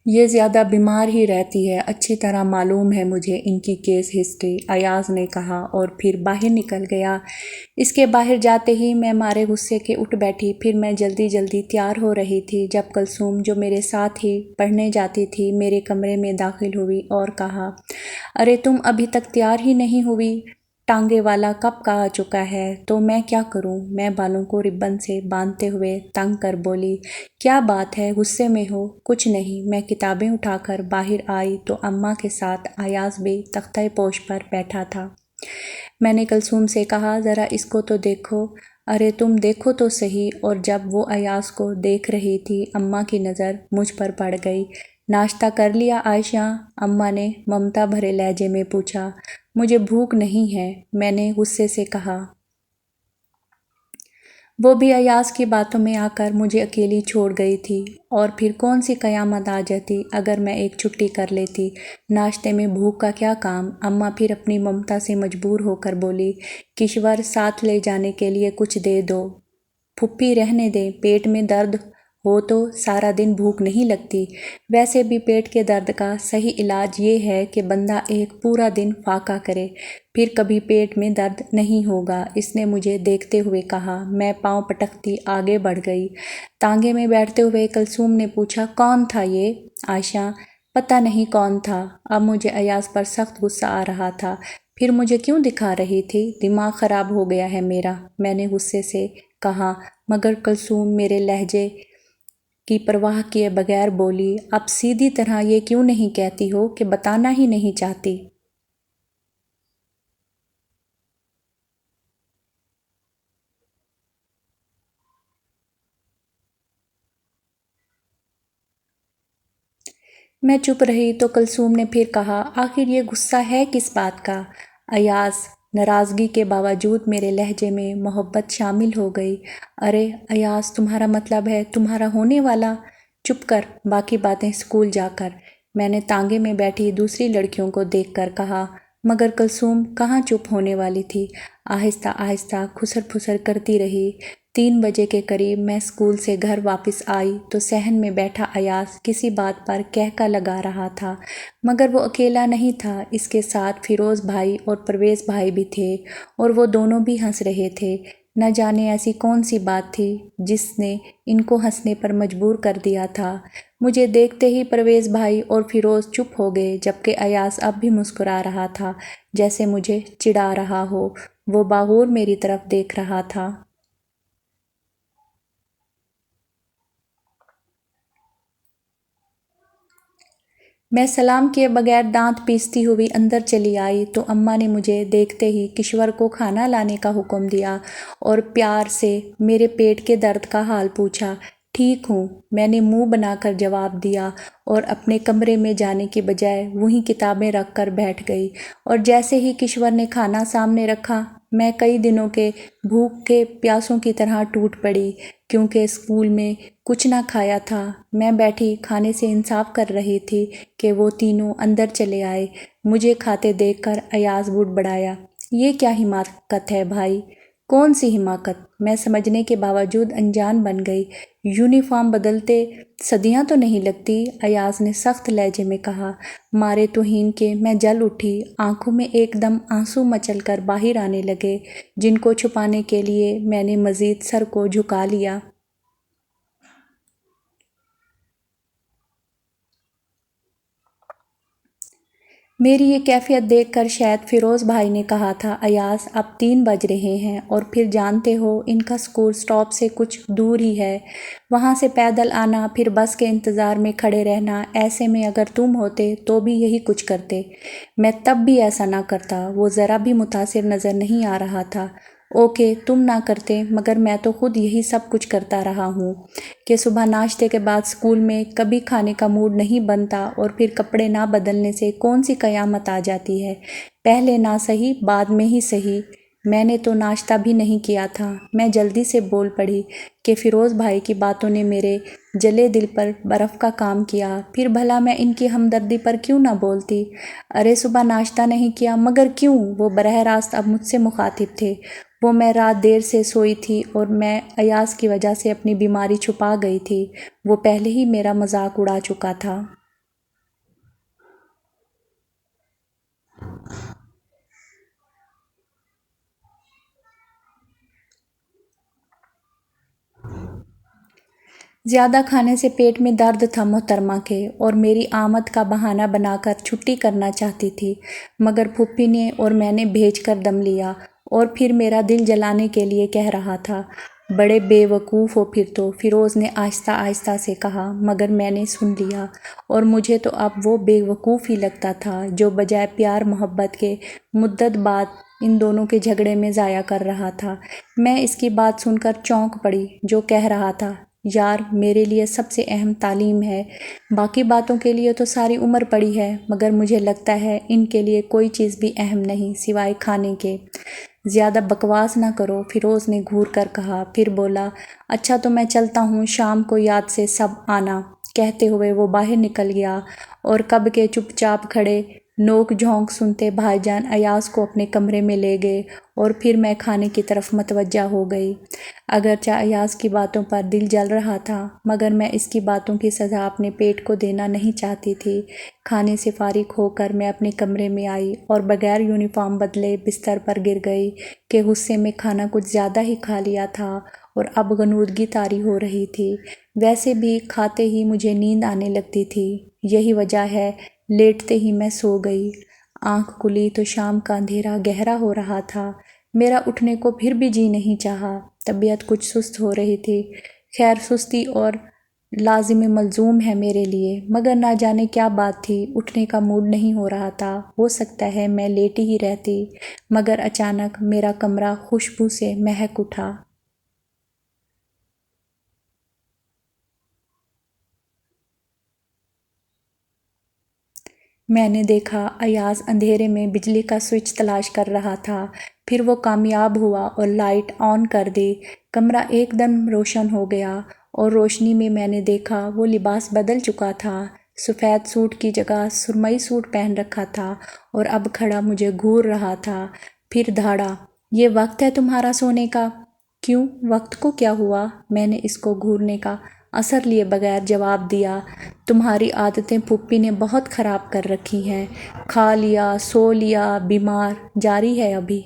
یہ زیادہ بیمار ہی رہتی ہے، اچھی طرح معلوم ہے مجھے ان کی کیس ہسٹری، ایاز نے کہا اور پھر باہر نکل گیا۔ اس کے باہر جاتے ہی میں مارے غصے کے اٹھ بیٹھی۔ پھر میں جلدی جلدی تیار ہو رہی تھی جب کلثوم، جو میرے ساتھ ہی پڑھنے جاتی تھی، میرے کمرے میں داخل ہوئی اور کہا، ارے تم ابھی تک تیار ہی نہیں ہوئی؟ ٹانگے والا کب کا آ چکا ہے؟ تو میں کیا کروں؟ میں بالوں کو ربن سے باندھتے ہوئے تنگ کر بولی، کیا بات ہے، غصے میں ہو؟ کچھ نہیں۔ میں کتابیں اٹھا کر باہر آئی تو اماں کے ساتھ ایاز بھی تختہ پوش پر بیٹھا تھا۔ میں نے کلثوم سے کہا، ذرا اس کو تو دیکھو۔ ارے تم دیکھو تو صحیح۔ اور جب وہ ایاز کو دیکھ رہی تھی، اماں کی نظر مجھ پر پڑ گئی۔ ناشتہ کر لیا عائشہ؟ اماں نے ممتا بھرے لہجے میں پوچھا۔ مجھے بھوک نہیں ہے، میں نے غصے سے کہا۔ وہ بھی ایاز کی باتوں میں آ کر مجھے اکیلی چھوڑ گئی تھی، اور پھر کون سی قیامت آ جاتی اگر میں ایک چھٹی کر لیتی۔ ناشتے میں بھوک کا کیا کام؟ اماں پھر اپنی ممتا سے مجبور ہو کر بولی، کشور ساتھ لے جانے کے لیے کچھ دے دو۔ پھوپھی رہنے دیں، پیٹ میں درد ہو تو سارا دن بھوک نہیں لگتی۔ ویسے بھی پیٹ کے درد کا صحیح علاج یہ ہے کہ بندہ ایک پورا دن فاقہ کرے، پھر کبھی پیٹ میں درد نہیں ہوگا۔ اس نے مجھے دیکھتے ہوئے کہا۔ میں پاؤں پٹکتی آگے بڑھ گئی۔ تانگے میں بیٹھتے ہوئے کلثوم نے پوچھا، کون تھا یہ؟ عائشہ، پتہ نہیں کون تھا۔ اب مجھے ایاز پر سخت غصہ آ رہا تھا۔ پھر مجھے کیوں دکھا رہی تھی؟ دماغ خراب ہو گیا ہے میرا، میں نے غصے سے کہا۔ مگر کلثوم میرے لہجے کی پرواہ کیے بغیر بولی، اب سیدھی طرح یہ کیوں نہیں کہتی ہو کہ بتانا ہی نہیں چاہتی؟ میں چپ رہی تو کلثوم نے پھر کہا، آخر یہ غصہ ہے کس بات کا؟ ایاز، ناراضگی کے باوجود میرے لہجے میں محبت شامل ہو گئی۔ ارے ایاز، تمہارا مطلب ہے تمہارا ہونے والا؟ چپ کر، باقی باتیں اسکول جا کر، میں نے تانگے میں بیٹھی دوسری لڑکیوں کو دیکھ کر کہا۔ مگر کلثوم کہاں چپ ہونے والی تھی، آہستہ آہستہ کھسر پھسر کرتی رہی۔ 3 بجے کے قریب میں اسکول سے گھر واپس آئی تو صحن میں بیٹھا ایاز کسی بات پر کہکا لگا رہا تھا، مگر وہ اکیلا نہیں تھا، اس کے ساتھ فیروز بھائی اور پرویز بھائی بھی تھے، اور وہ دونوں بھی ہنس رہے تھے۔ نہ جانے ایسی کون سی بات تھی جس نے ان کو ہنسنے پر مجبور کر دیا تھا۔ مجھے دیکھتے ہی پرویز بھائی اور فیروز چپ ہو گئے، جبکہ ایاز اب بھی مسکرا رہا تھا، جیسے مجھے چڑھا رہا ہو۔ وہ باغور میری طرف دیکھ رہا تھا۔ میں سلام کیے بغیر دانت پیستی ہوئی اندر چلی آئی تو اماں نے مجھے دیکھتے ہی کشور کو کھانا لانے کا حکم دیا اور پیار سے میرے پیٹ کے درد کا حال پوچھا۔ ٹھیک ہوں، میں نے منہ بنا کر جواب دیا اور اپنے کمرے میں جانے کی بجائے وہیں کتابیں رکھ کر بیٹھ گئی۔ اور جیسے ہی کشور نے کھانا سامنے رکھا، میں کئی دنوں کے بھوک کے پیاسوں کی طرح ٹوٹ پڑی، کیونکہ اسکول میں کچھ نہ کھایا تھا۔ میں بیٹھی کھانے سے انصاف کر رہی تھی کہ وہ تینوں اندر چلے آئے۔ مجھے کھاتے دیکھ کر ایاز بڑبڑایا، یہ کیا حماقت ہے بھائی؟ کون سی حماقت؟ میں سمجھنے کے باوجود انجان بن گئی۔ یونیفارم بدلتے صدیاں تو نہیں لگتی، ایاز نے سخت لہجے میں کہا۔ مارے توہین کے میں جل اٹھی، آنکھوں میں ایک دم آنسو مچل کر باہر آنے لگے، جن کو چھپانے کے لیے میں نے مزید سر کو جھکا لیا۔ میری یہ کیفیت دیکھ کر شاید فیروز بھائی نے کہا تھا، ایاز اب 3 بج رہے ہیں اور پھر جانتے ہو ان کا اسکول اسٹاپ سے کچھ دور ہی ہے، وہاں سے پیدل آنا، پھر بس کے انتظار میں کھڑے رہنا، ایسے میں اگر تم ہوتے تو بھی یہی کچھ کرتے۔ میں تب بھی ایسا نہ کرتا۔ وہ ذرا بھی متاثر نظر نہیں آ رہا تھا۔ اوکے تم نہ کرتے، مگر میں تو خود یہی سب کچھ کرتا رہا ہوں کہ صبح ناشتے کے بعد اسکول میں کبھی کھانے کا موڈ نہیں بنتا اور پھر کپڑے نہ بدلنے سے کون سی قیامت آ جاتی ہے، پہلے نہ صحیح بعد میں ہی صحیح۔ میں نے تو ناشتہ بھی نہیں کیا تھا۔ میں جلدی سے بول پڑی کہ فیروز بھائی کی باتوں نے میرے جلے دل پر برف کا کام کیا، پھر بھلا میں ان کی ہمدردی پر کیوں نہ بولتی؟ ارے صبح ناشتہ نہیں کیا، مگر کیوں؟ وہ براہ راست اب مجھ سے مخاطب تھے۔ وہ میں رات دیر سے سوئی تھی اور میں ایاز کی وجہ سے اپنی بیماری چھپا گئی تھی۔ وہ پہلے ہی میرا مذاق اڑا چکا تھا۔ زیادہ کھانے سے پیٹ میں درد تھا محترمہ کے، اور میری آمد کا بہانہ بنا کر چھٹی کرنا چاہتی تھی، مگر پھوپھی نے اور میں نے بھیج کر دم لیا، اور پھر میرا دل جلانے کے لیے کہہ رہا تھا، بڑے بے وقوف ہو پھر تو، فیروز نے آہستہ آہستہ سے کہا، مگر میں نے سن لیا، اور مجھے تو اب وہ بے وقوف ہی لگتا تھا جو بجائے پیار محبت کے مدت بعد ان دونوں کے جھگڑے میں ضائع کر رہا تھا۔ میں اس کی بات سن کر چونک پڑی، جو کہہ رہا تھا، یار میرے لیے سب سے اہم تعلیم ہے، باقی باتوں کے لیے تو ساری عمر پڑی ہے، مگر مجھے لگتا ہے ان کے لیے کوئی چیز بھی اہم نہیں سوائے کھانے کے۔ زیادہ بکواس نہ کرو، فیروز نے گھور کر کہا، پھر بولا، اچھا تو میں چلتا ہوں، شام کو یاد سے سب آنا۔ کہتے ہوئے وہ باہر نکل گیا، اور کب کے چپ چاپ کھڑے نوک جھونک سنتے بھائی جان ایاز کو اپنے کمرے میں لے گئے، اور پھر میں کھانے کی طرف متوجہ ہو گئی۔ اگرچہ ایاز کی باتوں پر دل جل رہا تھا، مگر میں اس کی باتوں کی سزا اپنے پیٹ کو دینا نہیں چاہتی تھی۔ کھانے سے فارغ ہو کر میں اپنے کمرے میں آئی اور بغیر یونیفارم بدلے بستر پر گر گئی کہ غصے میں کھانا کچھ زیادہ ہی کھا لیا تھا اور اب غنودگی طاری ہو رہی تھی۔ ویسے بھی کھاتے ہی مجھے نیند آنے لگتی تھی، یہی وجہ ہے لیٹتے ہی میں سو گئی۔ آنکھ کھلی تو شام کا اندھیرا گہرا ہو رہا تھا۔ میرا اٹھنے کو پھر بھی جی نہیں چاہا، طبیعت کچھ سست ہو رہی تھی۔ خیر سستی اور لازم ملزوم ہے میرے لیے، مگر نہ جانے کیا بات تھی، اٹھنے کا موڈ نہیں ہو رہا تھا۔ ہو سکتا ہے میں لیٹی ہی رہتی، مگر اچانک میرا کمرہ خوشبو سے مہک اٹھا۔ میں نے دیکھا ایاز اندھیرے میں بجلی کا سوئچ تلاش کر رہا تھا، پھر وہ کامیاب ہوا اور لائٹ آن کر دی۔ کمرہ ایک دم روشن ہو گیا، اور روشنی میں میں نے دیکھا وہ لباس بدل چکا تھا۔ سفید سوٹ کی جگہ سرمئی سوٹ پہن رکھا تھا، اور اب کھڑا مجھے گھور رہا تھا۔ پھر دھاڑا، یہ وقت ہے تمہارا سونے کا؟ کیوں، وقت کو کیا ہوا؟ میں نے اس کو گھورنے کا اثر لیے بغیر جواب دیا، تمہاری عادتیں پھوپھی نے بہت خراب کر رکھی ہیں، کھا لیا، سو لیا، بیمار، جاری ہے ابھی۔